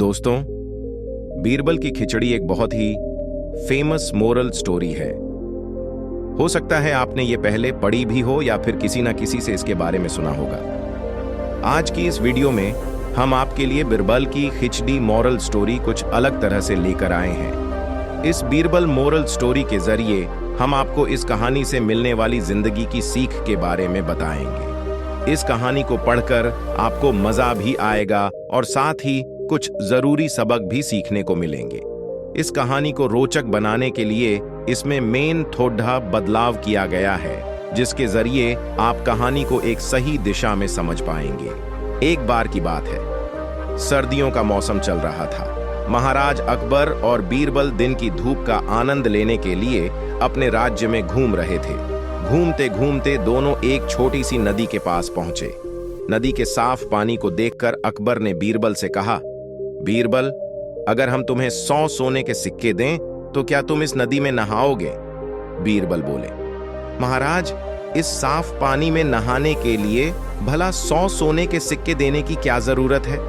दोस्तों, बीरबल की खिचड़ी एक बहुत ही फेमस मोरल स्टोरी है। हो सकता है आपने ये पहले पढ़ी भी हो या फिर किसी ना किसी से इसके बारे में सुना होगा। आज की इस वीडियो में हम आपके लिए बीरबल की खिचड़ी मोरल स्टोरी कुछ अलग तरह से लेकर आए हैं। इस बीरबल मोरल स्टोरी के जरिए हम आपको इस कहानी से मिलने वाली जिंदगी की सीख के बारे में बताएंगे। इस कहानी को पढ़कर आपको मजा भी आएगा और साथ ही कुछ जरूरी सबक भी सीखने को मिलेंगे। इस कहानी को रोचक बनाने के लिए इसमें मेन थोड़ा बदलाव किया गया है, जिसके जरिए आप कहानी को एक सही दिशा में समझ पाएंगे। एक बार की बात है, सर्दियों का मौसम चल रहा था। महाराज अकबर और बीरबल दिन की धूप का आनंद लेने के लिए अपने राज्य में घूम रहे थे। घूमते घूमते दोनों एक छोटी सी नदी के पास पहुंचे। नदी के साफ पानी को देखकर अकबर ने बीरबल से कहा, बीरबल, अगर हम तुम्हें 100 सोने के सिक्के दें तो क्या तुम इस नदी में नहाओगे? बीरबल बोले, महाराज, इस साफ पानी में नहाने के लिए भला 100 सोने के सिक्के देने की क्या जरूरत है?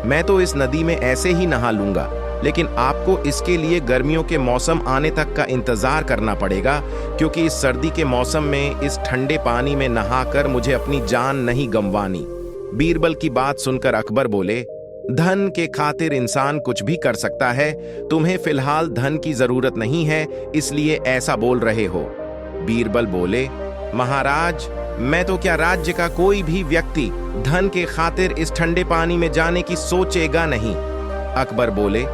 मैं तो इस नदी में ऐसे ही नहा लूंगा, लेकिन आपको इसके लिए गर्मियों के मौसम आने तक का इंतजार करना पड़ेगा, क्योंकि इस सर्दी के मौसम में इस ठंडे पानी में नहाकर मुझे अपनी जान नहीं गंवानी। बीरबल की बात सुनकर अकबर बोले, धन के खातिर इंसान कुछ भी कर सकता है। तुम्हें फिलहाल धन की जरूरत नहीं है, इसलिए ऐसा बोल रहे हो। बीरबल बोले, महाराज, मैं तो क्या राज्य का कोई भी व्यक्ति धन के खातिर इस ठंडे पानी में जाने की सोचेगा नहीं। अकबर बोले,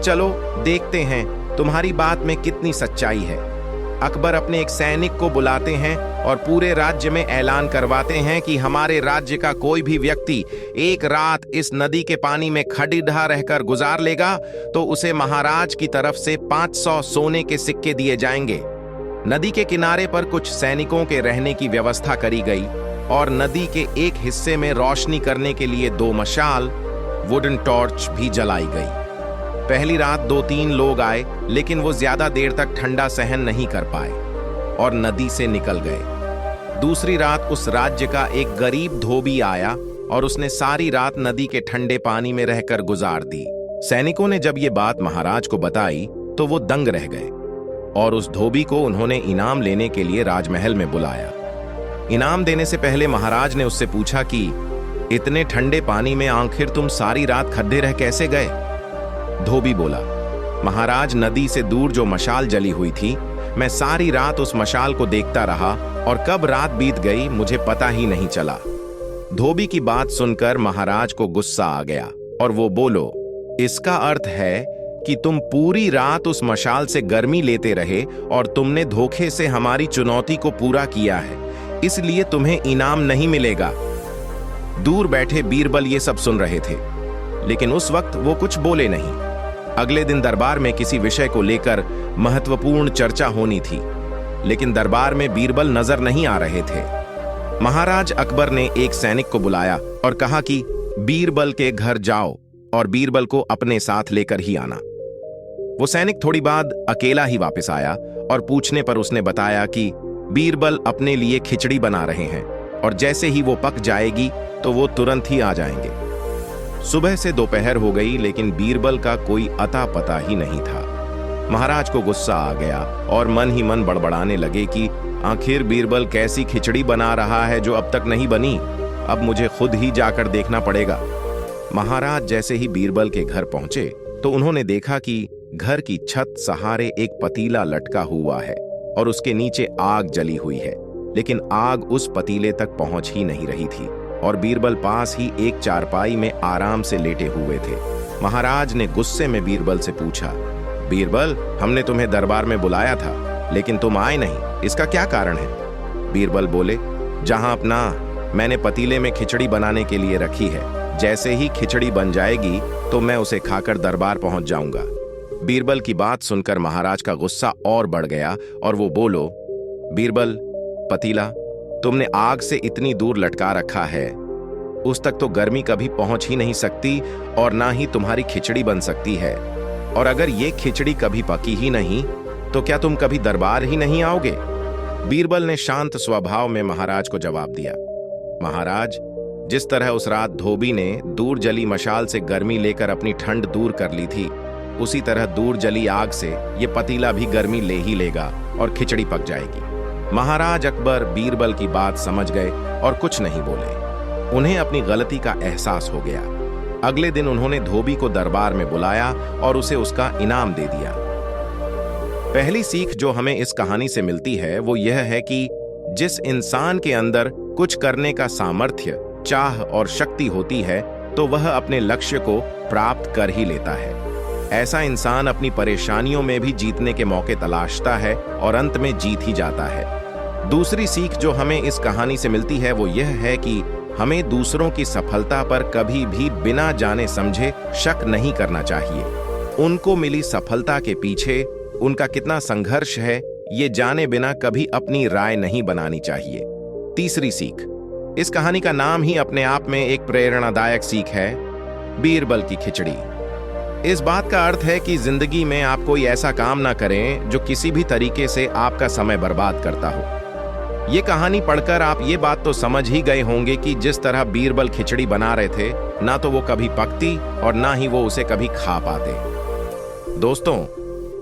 चलो देखते हैं तुम्हारी बात में कितनी सच्चाई है। अकबर अपने एक सैनिक को बुलाते हैं और पूरे राज्य में ऐलान करवाते हैं कि हमारे राज्य का कोई भी व्यक्ति एक रात इस नदी के पानी में खड़ीढा रहकर गुजार लेगा तो उसे महाराज की तरफ से 500 सोने के सिक्के दिए जाएंगे। नदी के किनारे पर कुछ सैनिकों के रहने की व्यवस्था करी गई और नदी के एक हिस्से में रोशनी करने के लिए 2 मशाल वुडन टॉर्च भी जलाई गई। पहली रात 2-3 लोग आए, लेकिन वो ज्यादा देर तक ठंडा सहन नहीं कर पाए और नदी से निकल गए। दूसरी रात उस राज्य का एक गरीब धोबी आया और उसने सारी रात नदी के ठंडे पानी में रहकर गुजार दी। सैनिकों ने जब ये बात महाराज को बताई तो वो दंग रह गए और उस धोबी को उन्होंने इनाम लेने के लिए राजमहल में बुलाया। इनाम देने से पहले महाराज ने उससे पूछा कि इतने ठंडे पानी में आखिर तुम सारी रात खड्डे रह कैसे गए? धोबी बोला, महाराज, नदी से दूर जो मशाल जली हुई थी, मैं सारी रात उस मशाल को देखता रहा और कब रात बीत गई मुझे पता ही नहीं चला। धोबी की बात सुनकर महाराज को गुस्सा आ गया और वो बोलो, इसका अर्थ है कि तुम पूरी रात उस मशाल से गर्मी लेते रहे और तुमने धोखे से हमारी चुनौती को पूरा किया है, इसलिए तुम्हें इनाम नहीं मिलेगा। दूर बैठे बीरबल ये सब सुन रहे थे, लेकिन उस वक्त वो कुछ बोले नहीं। अगले दिन दरबार में किसी विषय को लेकर महत्वपूर्ण चर्चा होनी थी, लेकिन दरबार में बीरबल नजर नहीं आ रहे थे। महाराज अकबर ने एक सैनिक को बुलाया और कहा कि बीरबल के घर जाओ और बीरबल को अपने साथ लेकर ही आना। वो सैनिक थोड़ी बाद अकेला ही वापस आया और पूछने पर उसने बताया कि बीरबल अपने लिए खिचड़ी बना रहे हैं और जैसे ही वो पक जाएगी तो वो तुरंत ही आ जाएंगे। सुबह से दोपहर हो गई, लेकिन बीरबल का कोई अता पता ही नहीं था। महाराज को गुस्सा आ गया और मन ही मन बड़बड़ाने लगे कि आखिर बीरबल कैसी खिचड़ी बना रहा है जो अब तक नहीं बनी। अब मुझे खुद ही जाकर देखना पड़ेगा। महाराज जैसे ही बीरबल के घर पहुंचे तो उन्होंने देखा कि घर की छत सहारे एक पतीला लटका हुआ है और उसके नीचे आग जली हुई है, लेकिन आग उस पतीले तक पहुंच ही नहीं रही थी और बीरबल पास ही एक चारपाई में आराम से लेटे हुए थे। महाराज ने गुस्से में बीरबल से पूछा, बीरबल, हमने तुम्हें दरबार में बुलाया था, लेकिन तुम आए नहीं, इसका क्या कारण है? बीरबल बोले, जहां अपना मैंने पतीले में खिचड़ी बनाने के लिए रखी है, जैसे ही खिचड़ी बन जाएगी तो मैं उसे खाकर दरबार पहुंच जाऊंगा। बीरबल की बात सुनकर महाराज का गुस्सा और बढ़ गया और वो बोलो, बीरबल, पतीला तुमने आग से इतनी दूर लटका रखा है, उस तक तो गर्मी कभी पहुंच ही नहीं सकती और ना ही तुम्हारी खिचड़ी बन सकती है। और अगर ये खिचड़ी कभी पकी ही नहीं तो क्या तुम कभी दरबार ही नहीं आओगे? बीरबल ने शांत स्वभाव में महाराज को जवाब दिया, महाराज, जिस तरह उस रात धोबी ने दूर जली मशाल से गर्मी लेकर अपनी ठंड दूर कर ली थी, उसी तरह दूर जली आग से ये पतीला भी गर्मी ले ही लेगा और खिचड़ी पक जाएगी। महाराज अकबर बीरबल की बात समझ गए और कुछ नहीं बोले। उन्हें अपनी गलती का एहसास हो गया। अगले दिन उन्होंने धोबी को दरबार में बुलाया और उसे उसका इनाम दे दिया। पहली सीख जो हमें इस कहानी से मिलती है वो यह है कि जिस इंसान के अंदर कुछ करने का सामर्थ्य, चाह और शक्ति होती है तो वह अपने लक्ष्य को प्राप्त कर ही लेता है। ऐसा इंसान अपनी परेशानियों में भी जीतने के मौके तलाशता है और अंत में जीत ही जाता है। दूसरी सीख जो हमें इस कहानी से मिलती है वो यह है कि हमें दूसरों की सफलता पर कभी भी बिना जाने समझे शक नहीं करना चाहिए। उनको मिली सफलता के पीछे उनका कितना संघर्ष है ये जाने बिना कभी अपनी राय नहीं बनानी चाहिए। तीसरी सीख, इस कहानी का नाम ही अपने आप में एक प्रेरणादायक सीख है, बीरबल की खिचड़ी। इस बात का अर्थ है कि जिंदगी में आप कोई ऐसा काम ना करें जो किसी भी तरीके से आपका समय बर्बाद करता हो। ये कहानी पढ़कर आप ये बात तो समझ ही गए होंगे कि जिस तरह बीरबल खिचड़ी बना रहे थे, ना तो वो कभी पकती और ना ही वो उसे कभी खा पाते। दोस्तों,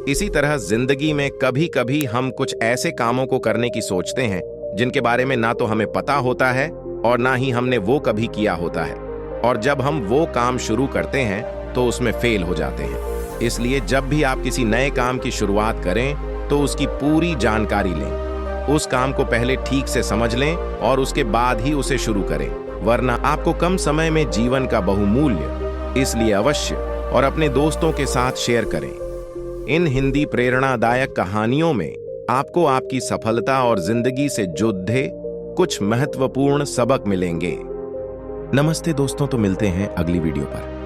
इसी तरह जिंदगी में कभी कभी हम कुछ ऐसे कामों को करने की सोचते हैं जिनके बारे में ना तो हमें पता होता है और ना ही हमने वो कभी किया होता है, और जब हम वो काम शुरू करते हैं तो उसमें फेल हो जाते हैं। इसलिए जब भी आप किसी नए काम की शुरुआत करें तो उसकी पूरी जानकारी लें, उस काम को पहले ठीक से समझ लें और उसके बाद ही उसे शुरू करें, वरना आपको कम समय में जीवन का बहुमूल्य। इसलिए अवश्य और अपने दोस्तों के साथ शेयर करें। इन हिंदी प्रेरणादायक कहानियों में आपको आपकी सफलता और जिंदगी से जुड़े कुछ महत्वपूर्ण सबक मिलेंगे। नमस्ते दोस्तों, तो मिलते हैं अगली वीडियो पर।